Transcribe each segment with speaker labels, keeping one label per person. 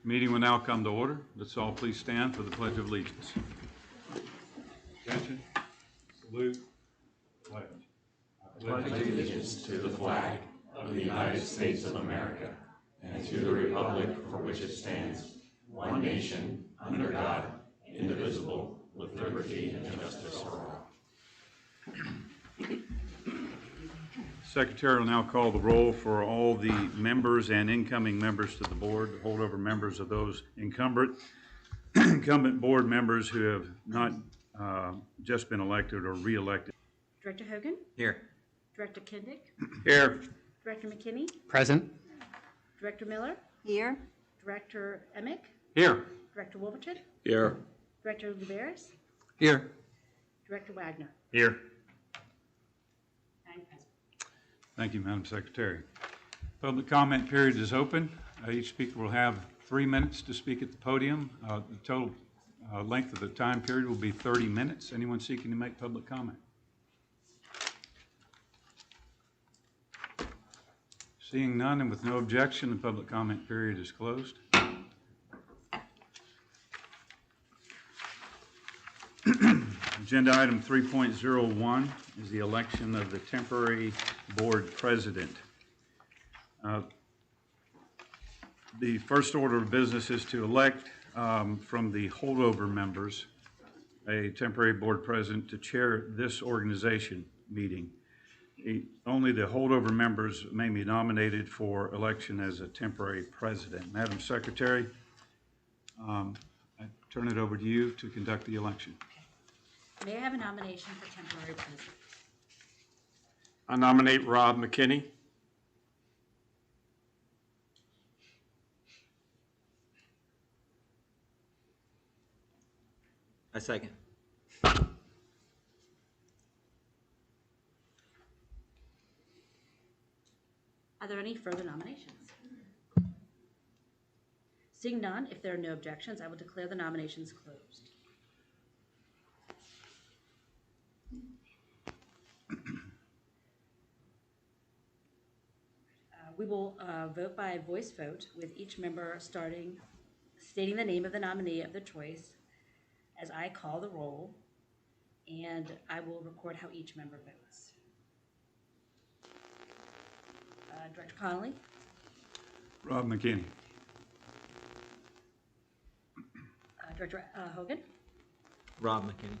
Speaker 1: Meeting will now come to order. Let's all please stand for the Pledge of Allegiance. Attention, salute, pledge.
Speaker 2: I pledge allegiance to the flag of the United States of America and to the republic for which it stands, one nation, under God, indivisible, with liberty and justice for all.
Speaker 1: Secretary will now call the roll for all the members and incoming members to the board, holdover members of those incumbent board members who have not just been elected or re-elected.
Speaker 3: Director Hogan?
Speaker 4: Here.
Speaker 3: Director Kindig?
Speaker 1: Here.
Speaker 3: Director McKinney?
Speaker 4: Present.
Speaker 3: Director Miller?
Speaker 5: Here.
Speaker 3: Director Emick?
Speaker 4: Here.
Speaker 3: Director Wolverton?
Speaker 4: Here.
Speaker 3: Director Luberis?
Speaker 4: Here.
Speaker 3: Director Wagner?
Speaker 4: Here.
Speaker 3: And present.
Speaker 1: Thank you, Madam Secretary. Public comment period is open. Each speaker will have 3 minutes to speak at the podium. The total length of the time period will be 30 minutes. Anyone seeking to make public comment? Seeing none and with no objection, the public comment period is closed. Agenda item 3.01 is the election of the temporary board president. The first order of business is to elect from the holdover members a temporary board president to chair this organization meeting. Only the holdover members may be nominated for election as a temporary president. Madam Secretary, I turn it over to you to conduct the election.
Speaker 3: May I have a nomination for temporary president?
Speaker 4: I nominate Rob McKinney. I second.
Speaker 3: Are there any further nominations? Seeing none, if there are no objections, I will declare the nominations closed. We will vote by voice vote, with each member stating the name of the nominee of their choice as I call the roll, and I will record how each member votes. Director Connolly?
Speaker 1: Rob McKinney.
Speaker 3: Director Hogan?
Speaker 4: Rob McKinney.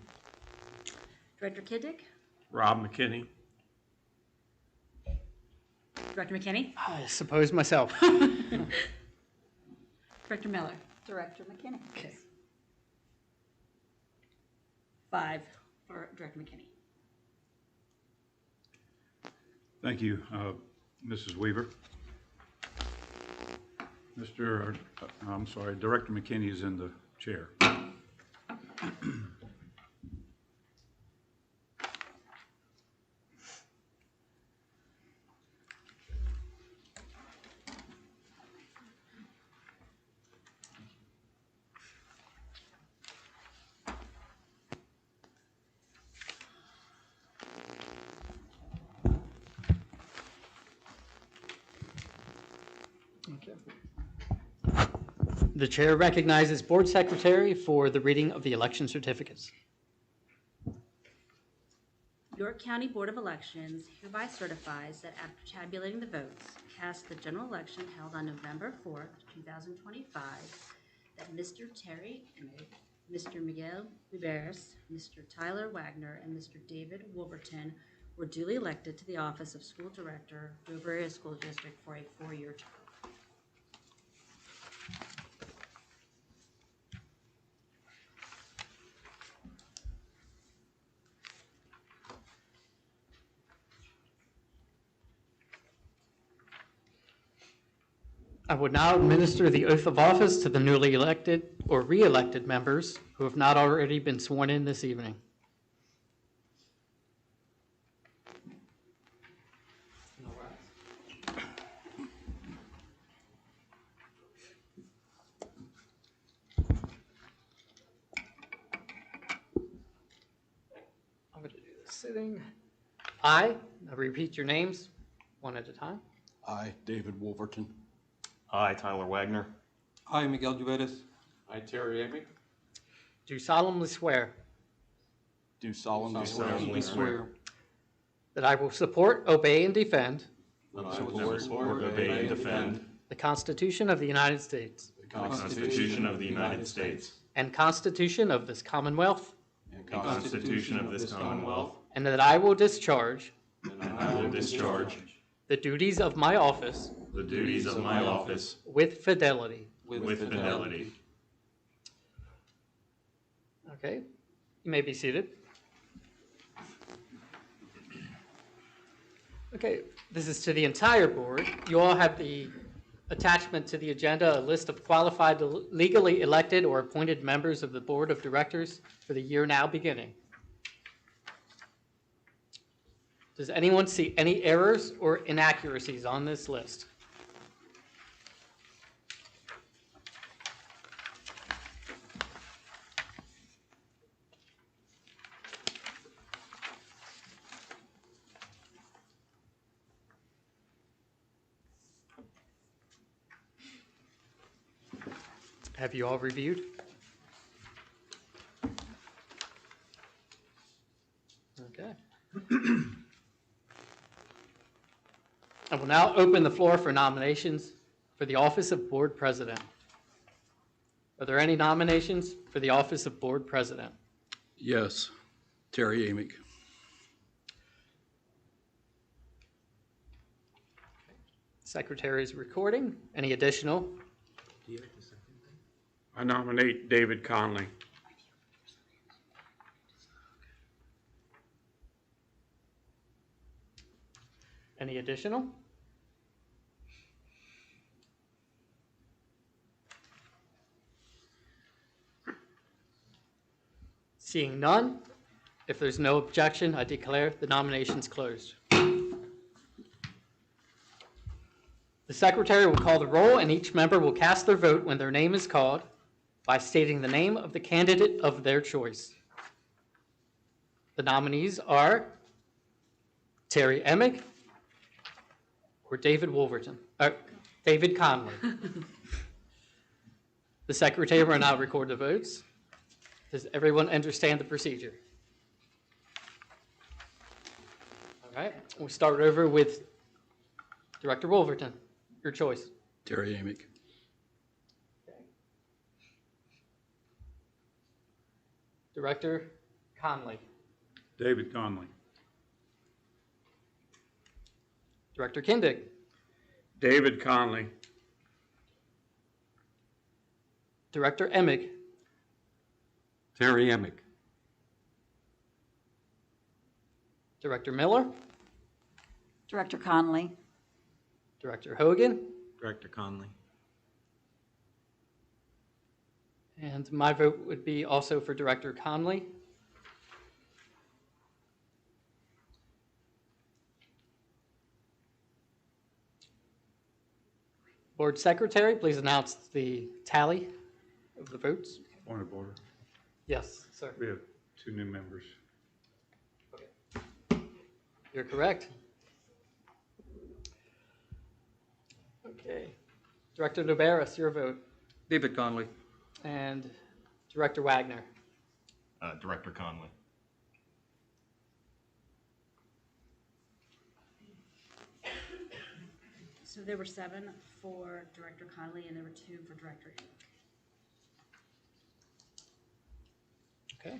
Speaker 3: Director Kindig?
Speaker 4: Rob McKinney.
Speaker 3: Director McKinney?
Speaker 6: I suppose myself.
Speaker 3: Director Miller?
Speaker 5: Director McKinney.
Speaker 6: Okay.
Speaker 3: 5 for Director McKinney.
Speaker 1: Thank you, Mrs. Weaver. Director McKinney is in the chair.
Speaker 6: Okay. The chair recognizes board secretary for the reading of the election certificates.
Speaker 3: York County Board of Elections hereby certifies that after tabulating the votes cast the general election held on November 4th, 2025, that Mr. Terry Emick, Mr. Miguel Luberis, Mr. Tyler Wagner, and Mr. David Wolverton were duly elected to the office of School Director, Dover Area School District for a 4-year term.
Speaker 6: I would now administer the oath of office to the newly elected or re-elected members who have not already been sworn in this evening. I'm going to do this sitting. I repeat your names one at a time.
Speaker 7: I, David Wolverton.
Speaker 4: I, Tyler Wagner.
Speaker 5: I, Miguel Juarez,
Speaker 4: I, Terry Amick.
Speaker 6: do solemnly swear
Speaker 5: do solemnly swear
Speaker 6: that I will support, obey, and defend
Speaker 2: that I will support, obey, and defend
Speaker 6: the Constitution of the United States
Speaker 2: the Constitution of the United States
Speaker 6: and Constitution of this Commonwealth,
Speaker 2: and Constitution of this Commonwealth,
Speaker 6: and that I will discharge
Speaker 2: and I will discharge
Speaker 6: the duties of my office
Speaker 2: the duties of my office
Speaker 6: with fidelity.
Speaker 2: with fidelity.
Speaker 6: Okay, you may be seated. Okay, this is to the entire board. You all have the attachment to the agenda, a list of qualified legally elected or appointed members of the Board of Directors for the year now beginning. Does anyone see any errors or inaccuracies on this list? Have you all reviewed? Okay. I will now open the floor for nominations for the office of Board President. Are there any nominations for the office of Board President?
Speaker 7: Yes, Terry Amick.
Speaker 6: Secretary is recording. Any additional?
Speaker 4: I nominate David Conley.
Speaker 6: Any additional? Seeing none, if there's no objection, I declare the nominations closed. The secretary will call the roll, and each member will cast their vote when their name is called by stating the name of the candidate of their choice. The nominees are Terry Amick or David Conley. The secretary will now record the votes. Does everyone understand the procedure? All right, we'll start over with Director Wolverton. Your choice.
Speaker 7: Terry Amick.
Speaker 6: Director Conley.
Speaker 1: David Conley.
Speaker 6: Director Kindig.
Speaker 4: David Conley.
Speaker 6: Director Emick.
Speaker 4: Terry Amick.
Speaker 6: Director Miller.
Speaker 8: Director Conley.
Speaker 6: Director Hogan.
Speaker 4: Director Conley.
Speaker 6: And my vote would be also for Director Conley. Board Secretary, please announce the tally of the votes.
Speaker 1: Point of order.
Speaker 6: Yes, sir.
Speaker 1: We have 2 new members.
Speaker 6: You're correct. Okay. Director Noveris, your vote.
Speaker 5: David Conley.
Speaker 6: And Director Wagner.
Speaker 2: Director Conley.
Speaker 3: So there were 7 for Director Conley and there were 2 for Director Amick.
Speaker 6: Okay.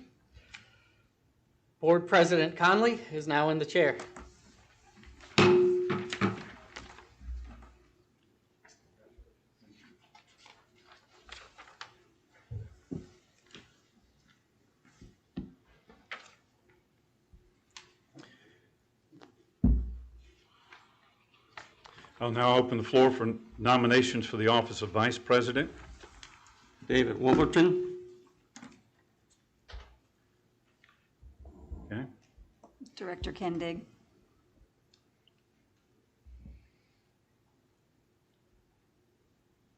Speaker 6: Board President Conley is now in the chair.
Speaker 1: I'll now open the floor for nominations for the office of Vice President.
Speaker 4: David Wolverton.
Speaker 1: Okay.
Speaker 8: Director Kindig.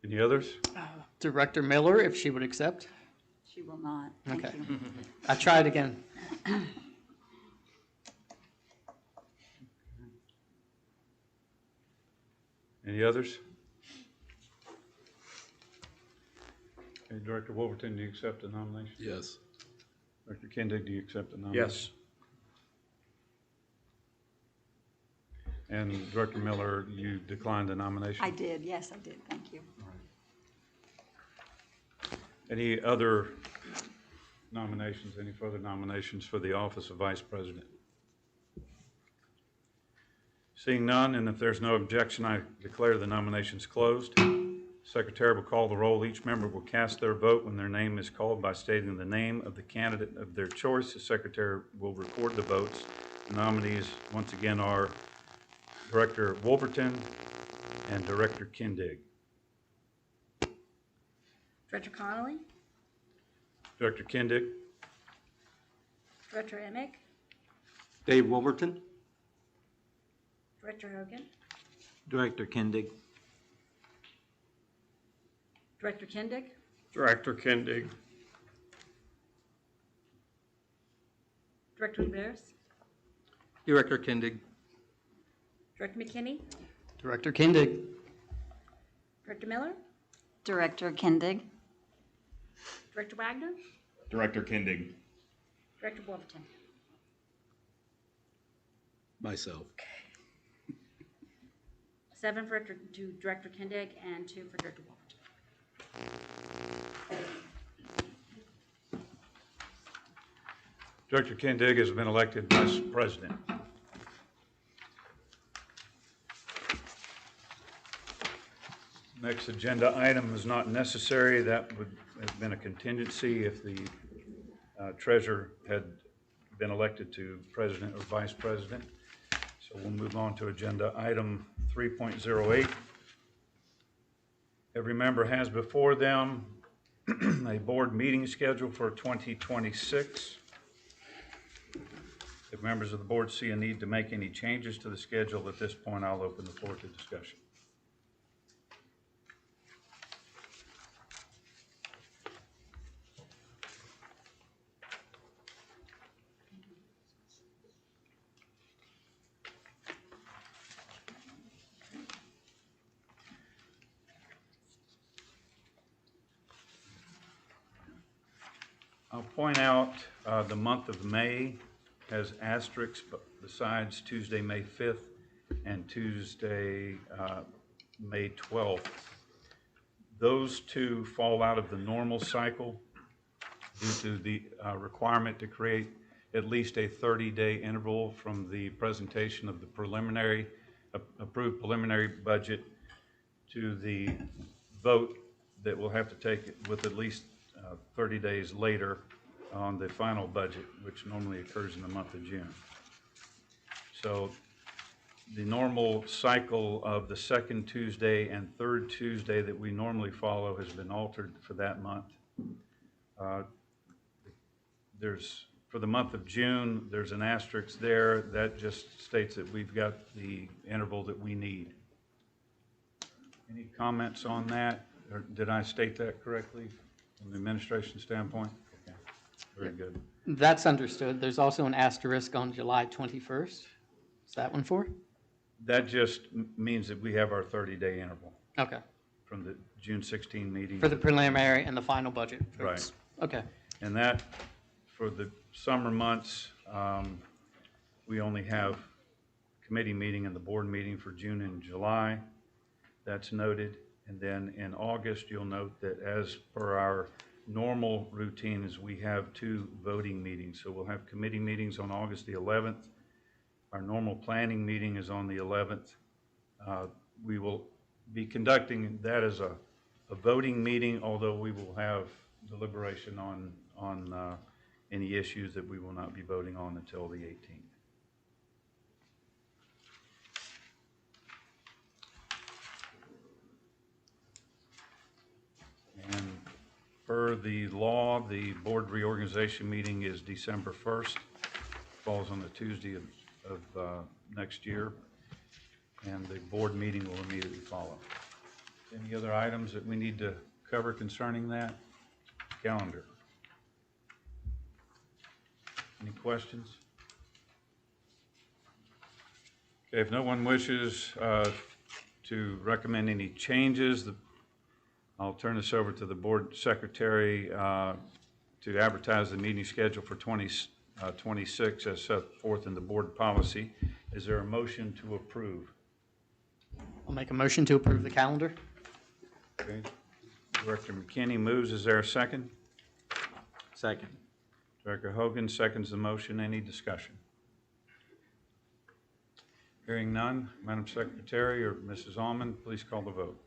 Speaker 1: Any others?
Speaker 6: Director Miller, if she would accept.
Speaker 8: She will not. Thank
Speaker 6: Okay.
Speaker 8: you.
Speaker 6: I tried again.
Speaker 1: Any others? Okay, Director Wolverton, do you accept the nomination?
Speaker 7: Yes.
Speaker 1: Director Kindig, do you accept the nomination?
Speaker 4: Yes.
Speaker 1: And Director Miller, you declined the nomination?
Speaker 8: I did, yes, I did, thank you.
Speaker 1: Any other nominations, any further nominations for the office of Vice President? Seeing none, and if there's no objection, I declare the nominations closed. Secretary will call the roll. Each member will cast their vote when their name is called by stating the name of the candidate of their choice. The secretary will record the votes. The nominees, once again, are Director Wolverton and Director Kindig.
Speaker 3: Director Connolly,
Speaker 1: Director Kindig,
Speaker 3: Director Emick,
Speaker 4: Dave Wolverton,
Speaker 3: Director Hogan,
Speaker 4: Director Kindig,
Speaker 3: Director Kindig,
Speaker 4: Director Kindig,
Speaker 3: Director Rivera,
Speaker 5: Director Kindig.
Speaker 3: Director McKinney,
Speaker 6: Director Kindig.
Speaker 3: Director Miller,
Speaker 8: Director Kindig.
Speaker 3: Director Wagner,
Speaker 2: Director Kindig.
Speaker 3: Director Wolverton.
Speaker 7: Myself.
Speaker 3: 7 for Director Kindig and 2 for Director Wolverton.
Speaker 1: Director Kindig has been elected Vice President. Next agenda item is not necessary. That would have been a contingency if the treasurer had been elected to president or vice president. So we'll move on to agenda item 3.08. Every member has before them a board meeting schedule for 2026. If members of the board see a need to make any changes to the schedule at this point, I'll open the floor to discussion. I'll point out the month of May has asterisks besides Tuesday, May 5th and Tuesday, May 12th. Those two fall out of the normal cycle due to the requirement to create at least a 30-day interval from the presentation of the preliminary, approved preliminary budget to the vote that we'll have to take with at least 30 days later on the final budget, which normally occurs in the month of June. So the normal cycle of the second Tuesday and third Tuesday that we normally follow has been altered for that month. For the month of June, there's an asterisk there that just states that we've got the interval that we need. Any comments on that? Or did I state that correctly from the administration standpoint? Okay, very good.
Speaker 6: That's understood. There's also an asterisk on July 21st. Is that one for?
Speaker 1: That just means that we have our 30-day interval
Speaker 6: Okay.
Speaker 1: from the June 16 meeting.
Speaker 6: For the preliminary and the final budget.
Speaker 1: Right.
Speaker 6: Okay.
Speaker 1: And that, for the summer months, we only have committee meeting and the board meeting for June and July. That's noted. And then in August, you'll note that as per our normal routine is we have 2 voting meetings. So we'll have committee meetings on August the 11th. Our normal planning meeting is on the 11th. We will be conducting that as a voting meeting, although we will have deliberation on any issues that we will not be voting on until the 18th. And per the law, the board reorganization meeting is December 1st, falls on the Tuesday of next year, and the board meeting will immediately follow. Any other items that we need to cover concerning that? Calendar. Any questions? Okay, if no one wishes to recommend any changes, the I'll turn this over to the board secretary to advertise the meeting schedule for 2026 as set forth in the board policy. Is there a motion to approve?
Speaker 6: I'll make a motion to approve the calendar.
Speaker 1: Okay. Director McKinney moves. Is there a second?
Speaker 4: Second.
Speaker 1: Director Hogan seconds the motion. Any discussion? Hearing none, Madam Secretary or Mrs. Almond, please call the vote.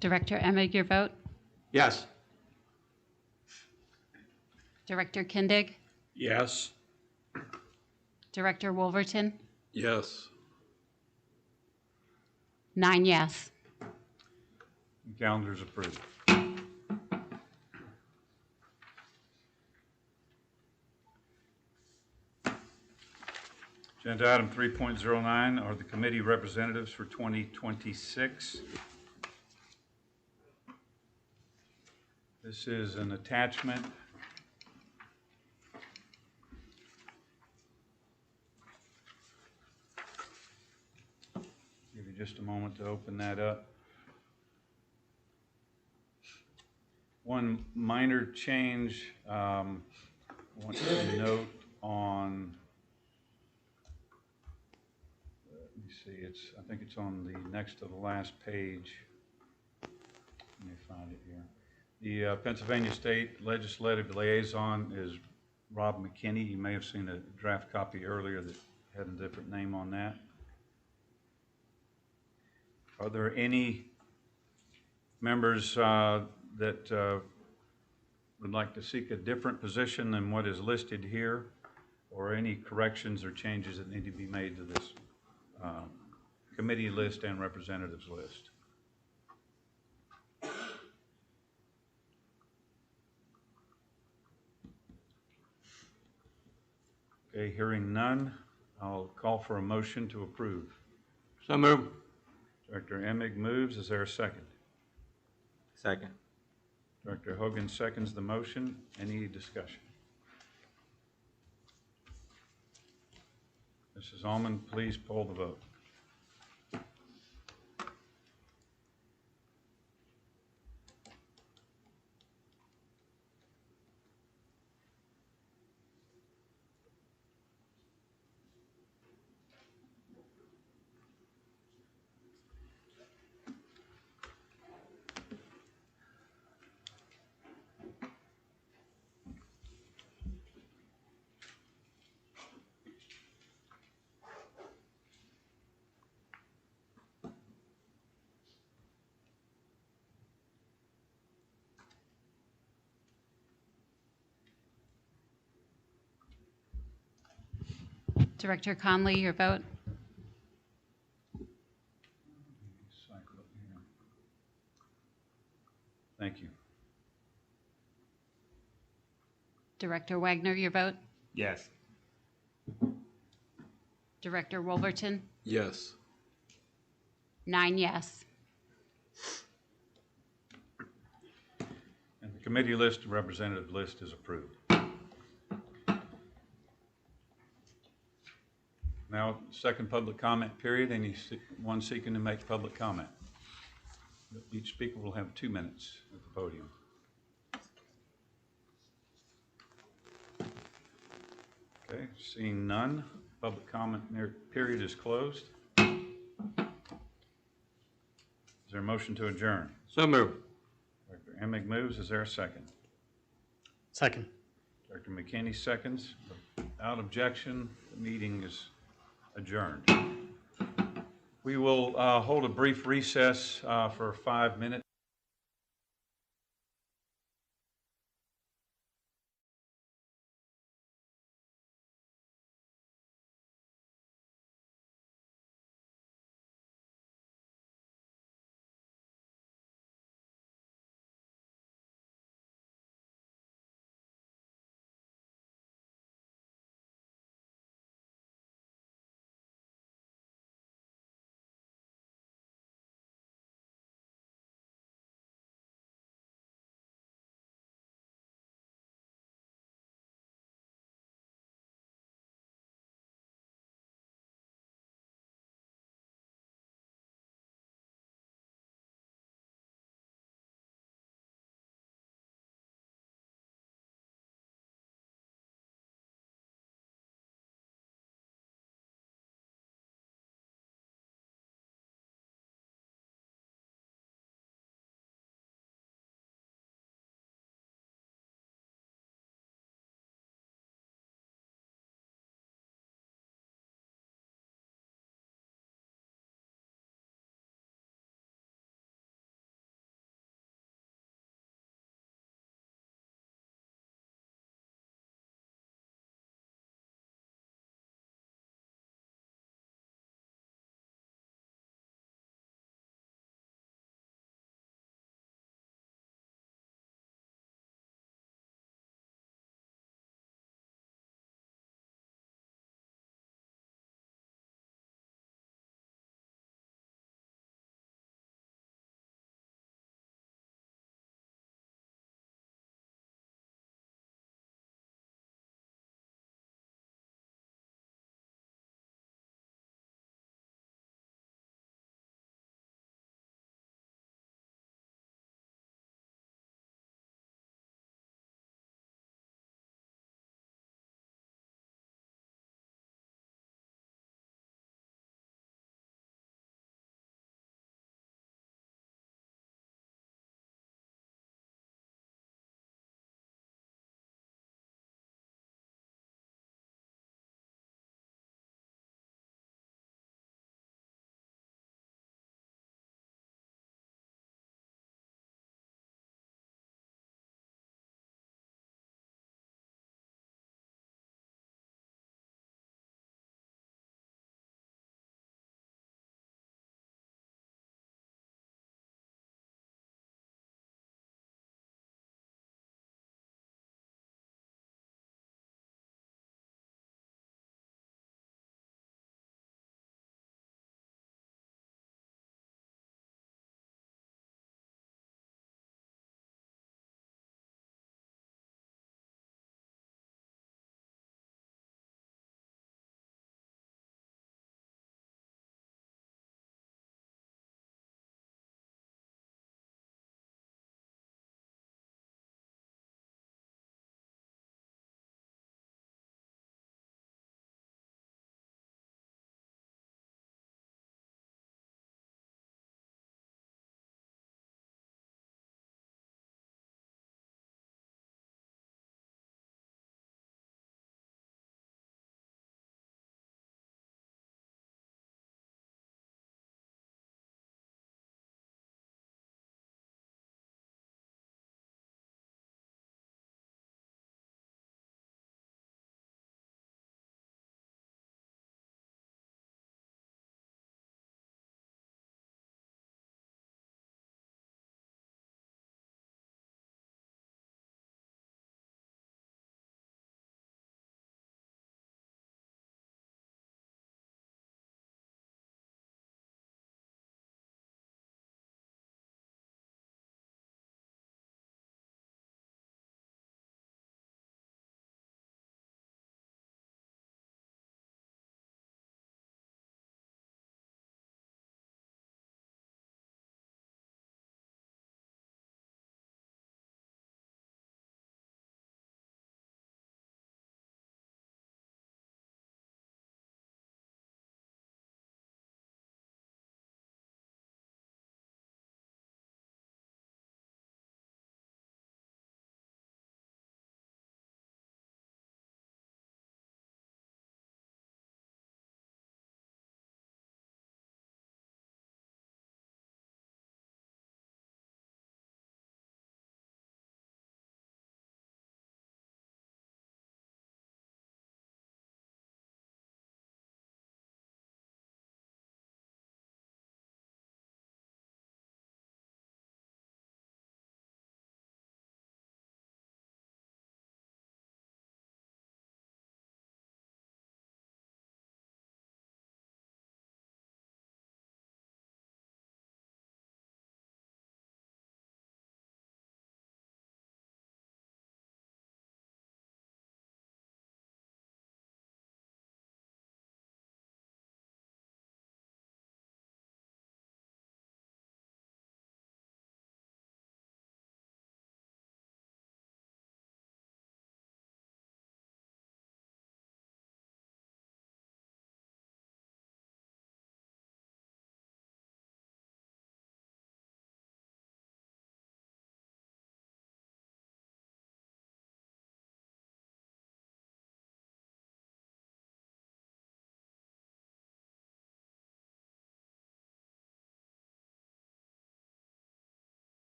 Speaker 9: Director Emig, your vote?
Speaker 4: Yes.
Speaker 9: Director Kindig?
Speaker 7: Yes.
Speaker 9: Director Wolverton?
Speaker 7: Yes.
Speaker 9: 9 yes.
Speaker 1: Calendar is approved. Agenda item 3.09 are the committee representatives for 2026. This is an attachment. Give you just a moment to open that up. One minor change, I want to note on, let me see, I think it's on the next to the last page. Let me find it here. The Pennsylvania State Legislative Liaison is Rob McKinney. You may have seen a draft copy earlier that had a different name on that. Are there any members that would like to seek a different position than what is listed here, or any corrections or changes that need to be made to this committee list and representatives list? Okay, hearing none, I'll call for a motion to approve.
Speaker 4: So move.
Speaker 1: Director Emig moves. Is there a second?
Speaker 4: Second.
Speaker 1: Director Hogan seconds the motion. Any discussion? Mrs. Almond, please poll the vote.
Speaker 9: Director Conley, your vote?
Speaker 1: Cycle it here. Thank you.
Speaker 9: Director Wagner, your vote?
Speaker 4: Yes.
Speaker 9: Director Wolverton?
Speaker 7: Yes.
Speaker 9: 9 yes.
Speaker 1: And the committee list, representative list is approved. Now, second public comment period. Anyone seeking to make public comment? Each speaker will have 2 minutes at the podium. Okay, seeing none, public comment period is closed. Is there a motion to adjourn?
Speaker 4: So move.
Speaker 1: Director Emig moves. Is there a second?
Speaker 6: Second.
Speaker 1: Director McKinney seconds. Without objection, the meeting is adjourned. We will hold a brief recess for 5 minutes.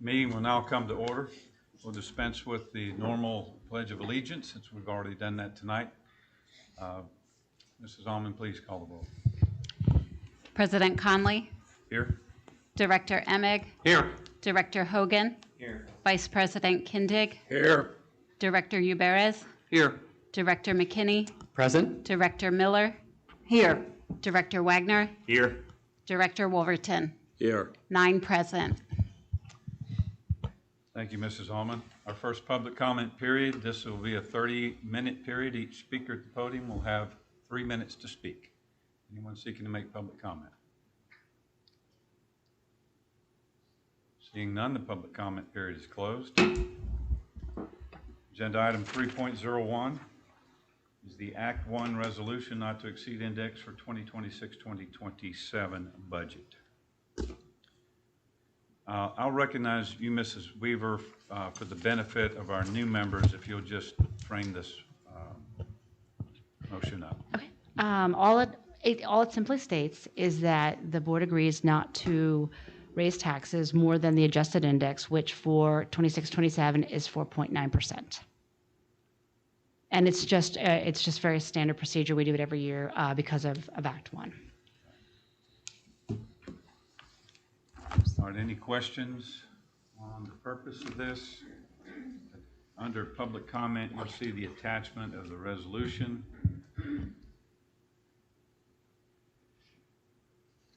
Speaker 1: Meeting will now come to order. We'll dispense with the normal Pledge of Allegiance since we've already done that tonight. Mrs. Almond, please call the roll.
Speaker 9: President Conley,
Speaker 1: Here?
Speaker 9: Director Emig,
Speaker 4: Here.
Speaker 9: Director Hogan,
Speaker 4: Here.
Speaker 9: Vice President Kindig,
Speaker 7: Here.
Speaker 9: Director Uberes,
Speaker 5: Here.
Speaker 9: Director McKinney,
Speaker 6: Present?
Speaker 9: Director Miller,
Speaker 8: Here.
Speaker 9: Director Wagner,
Speaker 4: Here.
Speaker 9: Director Wolverton.
Speaker 7: Here.
Speaker 9: 9 present.
Speaker 1: Thank you, Mrs. Almond. Our first public comment period, this will be a 30-minute period. Each speaker at the podium will have 3 minutes to speak. Anyone seeking to make public comment? Seeing none, the public comment period is closed. Agenda item 3.01 is the Act 1 resolution not to exceed index for 2026-2027 budget. I'll recognize you, Mrs. Weaver, for the benefit of our new members, if you'll just frame this motion up.
Speaker 10: Okay. All it simply states is that the board agrees not to raise taxes more than the adjusted index, which for 26-27 is 4.9%. And it's just very standard procedure. We do it every year because of Act 1.
Speaker 1: All right, any questions on the purpose of this? Under public comment, you'll see the attachment of the resolution.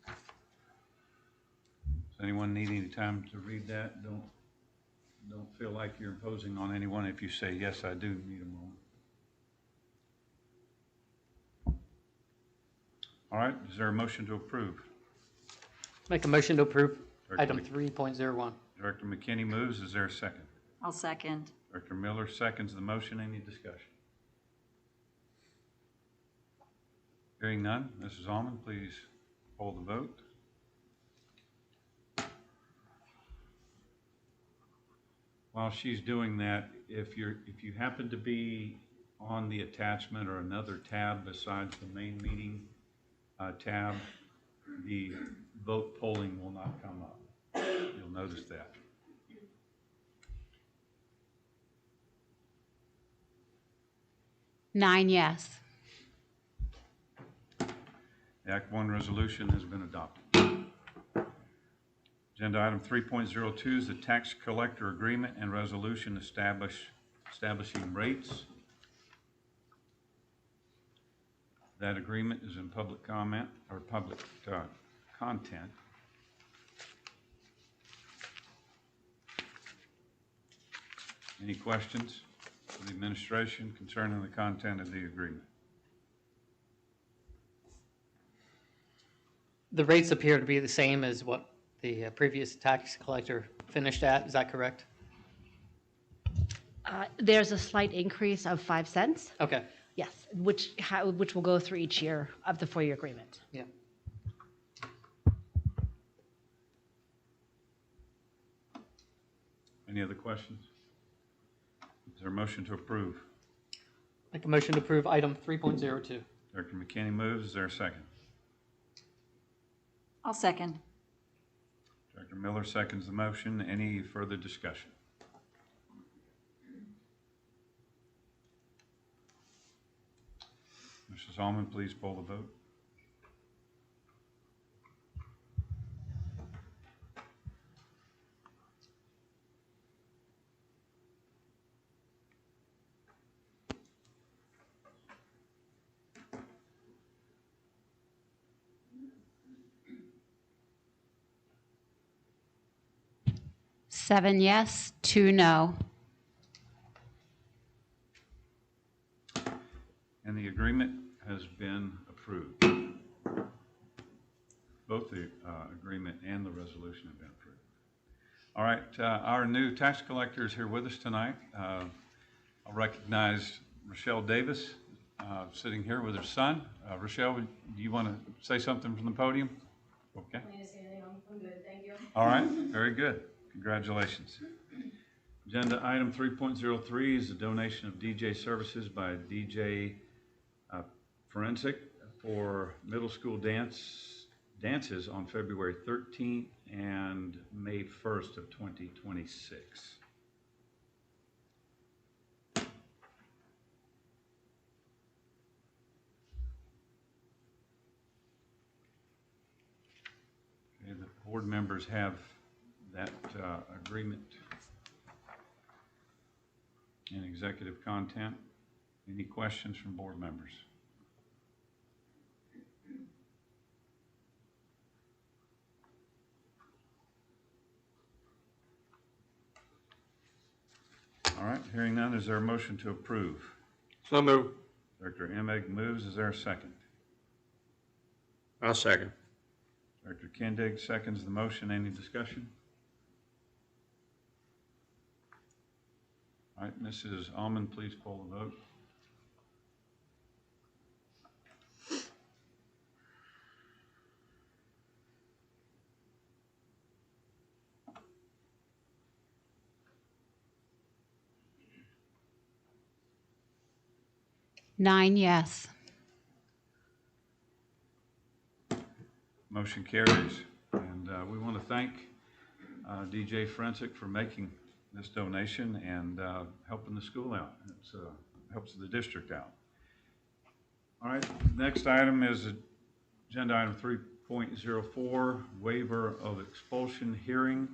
Speaker 1: Does anyone need any time to read that? Don't feel like you're imposing on anyone if you say, yes, I do need a moment. All right, is there a motion to approve?
Speaker 6: Make a motion to approve
Speaker 1: Director
Speaker 6: item
Speaker 1: Mc-
Speaker 6: 3.01.
Speaker 1: Director McKinney moves. Is there a second?
Speaker 8: I'll second.
Speaker 1: Director Miller seconds the motion. Any discussion? Hearing none, Mrs. Almond, please poll the vote. While she's doing that, if you happen to be on the attachment or another tab besides the main meeting tab, the vote polling will not come up. You'll notice that.
Speaker 9: Nine yes.
Speaker 1: The Act 1 resolution has been adopted. Agenda item 3.02 is the tax collector agreement and resolution establishing rates. That agreement is in public comment or public content. Any questions for the administration concerning the content of the agreement?
Speaker 6: The rates appear to be the same as what the previous tax collector finished at. Is that correct?
Speaker 10: There's a slight increase of 5 cents,
Speaker 6: Okay.
Speaker 10: yes, which will go through each year of the 4-year agreement.
Speaker 6: Yeah.
Speaker 1: Any other questions? Is there a motion to approve?
Speaker 6: Make a motion to approve item 3.02.
Speaker 1: Director McKinney moves. Is there a second?
Speaker 8: I'll second.
Speaker 1: Director Miller seconds the motion. Any further discussion? Mrs. Almond, please poll the vote.
Speaker 9: Seven yes, 2 no.
Speaker 1: And the agreement has been approved. Both the agreement and the resolution have been approved. All right, our new tax collector is here with us tonight. I'll recognize Rochelle Davis sitting here with her son. Rochelle, do you want to say something from the podium? Okay.
Speaker 3: I'm good, thank you.
Speaker 1: All right, very good. Congratulations. Agenda item 3.03 is a donation of DJ services by DJ Forensic for middle school dances on February 13th and May 1st of 2026. Okay, the board members have that agreement and executive content. Any questions from board members? All right, hearing none, is there a motion to approve?
Speaker 4: So move.
Speaker 1: Director Emig moves. Is there a second?
Speaker 4: I'll second.
Speaker 1: Director Kindig seconds the motion. Any discussion? All right, Mrs. Almond, please poll the vote.
Speaker 9: Nine yes.
Speaker 1: Motion carries. And we want to thank DJ Forensic for making this donation and helping the school out. It helps the district out. All right, next item is agenda item 3.04, waiver of expulsion hearing.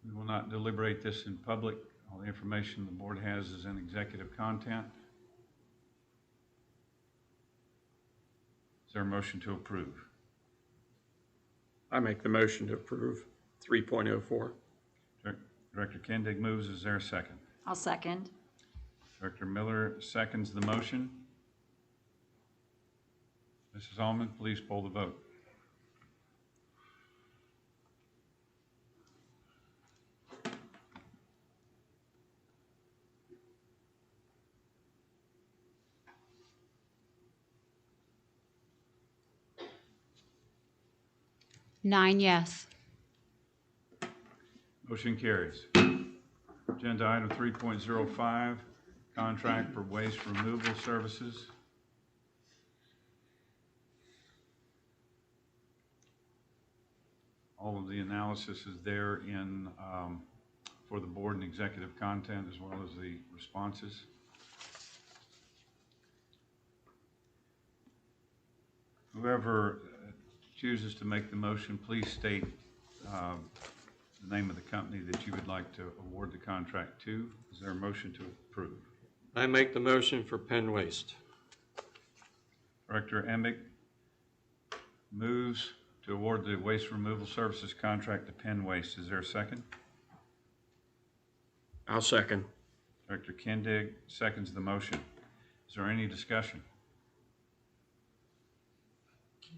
Speaker 1: We will not deliberate this in public. All the information the board has is in executive content. Is there a motion to approve?
Speaker 4: I make the motion to approve 3.04.
Speaker 1: Director Kindig moves. Is there a second?
Speaker 8: I'll second.
Speaker 1: Director Miller seconds the motion. Mrs. Almond, please poll the vote.
Speaker 9: Nine yes.
Speaker 1: Motion carries. Agenda item 3.05, contract for waste removal services. All of the analysis is there in for the board and executive content as well as the responses. Whoever chooses to make the motion, please state the name of the company that you would like to award the contract to. Is there a motion to approve?
Speaker 4: I make the motion for Penn Waste.
Speaker 1: Director Emig moves to award the waste removal services contract to Penn Waste. Is there a second?
Speaker 4: I'll second.
Speaker 1: Director Kindig seconds the motion. Is there any discussion?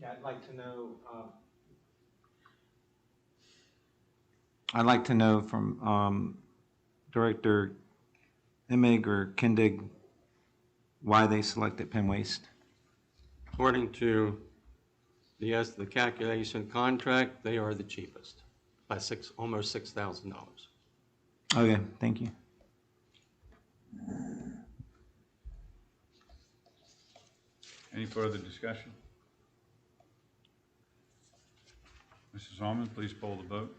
Speaker 11: Yeah, I'd like to know,
Speaker 12: I'd like to know from Director Emig or Kindig why they selected Penn Waste.
Speaker 4: According to the calculation contract, they are the cheapest by almost $6,000.
Speaker 12: Okay, thank you.
Speaker 1: Any further discussion? Mrs. Almond, please poll the vote.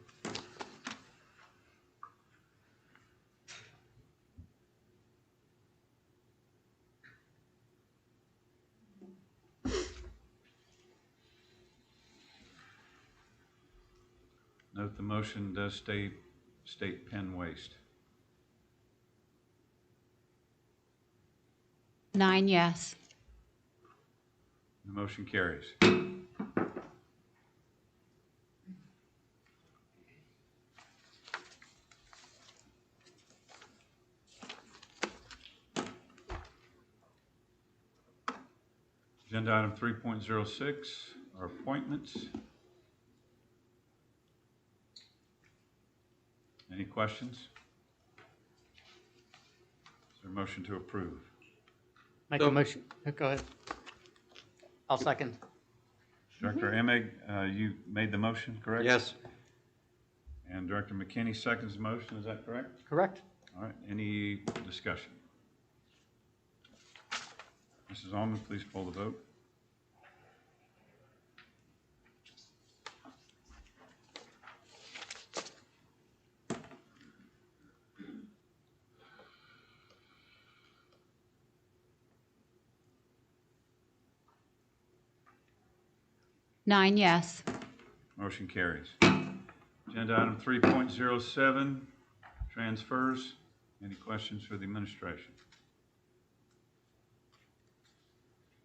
Speaker 1: Note the motion does state Penn Waste.
Speaker 9: Nine yes.
Speaker 1: The motion carries. Agenda item 3.06 are appointments. Any questions? Is there a motion to approve?
Speaker 6: Make a motion. Go ahead. I'll second.
Speaker 1: Director Emig, you made the motion, correct?
Speaker 4: Yes.
Speaker 1: And Director McKinney seconds the motion, is that correct?
Speaker 6: Correct.
Speaker 1: All right, any discussion? Mrs. Almond, please poll the vote.
Speaker 9: 9 yes.
Speaker 1: Motion carries. Agenda item 3.07, transfers. Any questions for the administration?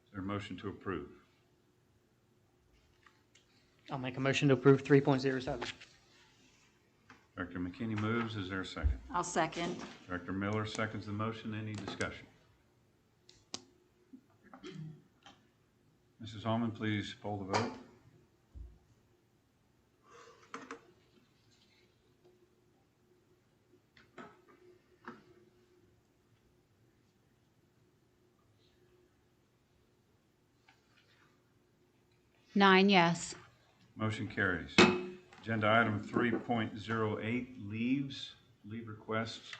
Speaker 1: Is there a motion to approve?
Speaker 6: I'll make a motion to approve 3.07.
Speaker 1: Director McKinney moves. Is there a second?
Speaker 8: I'll second.
Speaker 1: Director Miller seconds the motion. Any discussion? Mrs. Almond, please poll the vote.
Speaker 9: Nine yes.
Speaker 1: Motion carries. Agenda item 3.08, leave requests.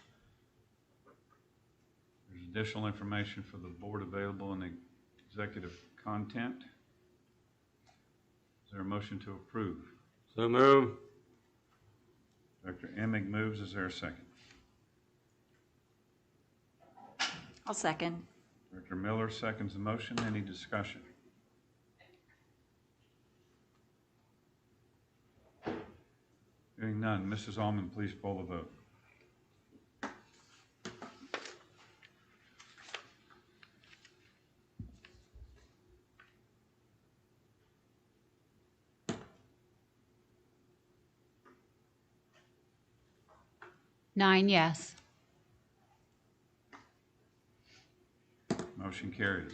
Speaker 1: There's additional information for the board available in the executive content. Is there a motion to approve?
Speaker 4: So move.
Speaker 1: Director Emig moves. Is there a second?
Speaker 8: I'll second.
Speaker 1: Director Miller seconds the motion. Any discussion? Hearing none. Mrs. Almond, please poll the vote.
Speaker 9: Nine yes.
Speaker 1: Motion carries.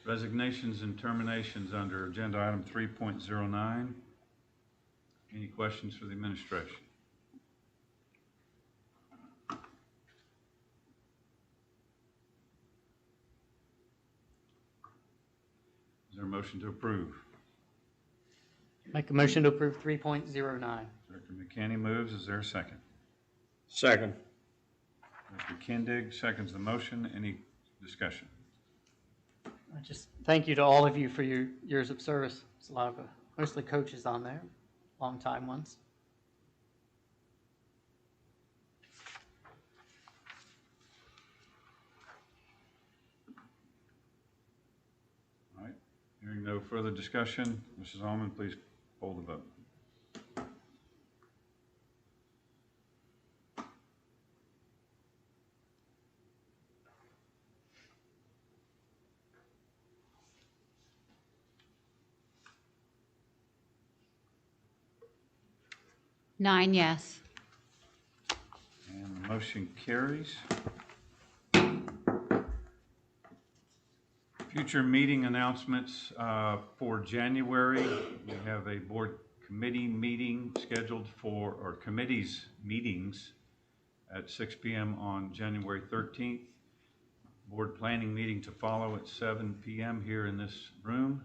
Speaker 1: Resignations and terminations under agenda item 3.09. Any questions for the administration? Is there a motion to approve?
Speaker 6: Make a motion to approve 3.09.
Speaker 1: Director McKinney moves. Is there a second?
Speaker 4: Second.
Speaker 1: Director Kindig seconds the motion. Any discussion?
Speaker 6: I just thank you to all of you for your years of service. There's a lot of mostly coaches on there, long-time ones.
Speaker 1: All right. Hearing no further discussion, Mrs. Almond, please poll the vote.
Speaker 9: Nine yes.
Speaker 1: And the motion carries. Future meeting announcements for January. We have a board committee meeting scheduled for, or committees meetings at 6 p.m. on January 13th. Board planning meeting to follow at 7 p.m. here in this room.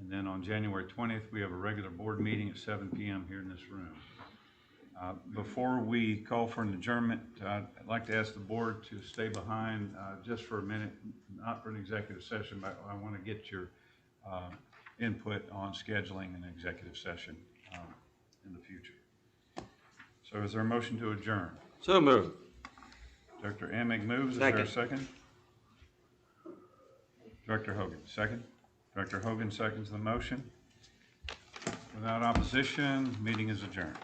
Speaker 1: And then on January 20th, we have a regular board meeting at 7 p.m. here in this room. Before we call for an adjournment, I'd like to ask the board to stay behind just for a minute, not for an executive session, but I want to get your input on scheduling an executive session in the future. So is there a motion to adjourn?
Speaker 4: So move.
Speaker 1: Director Emig moves. Is there a second? Director Hogan, second. Director Hogan seconds the motion. Without opposition, meeting is adjourned.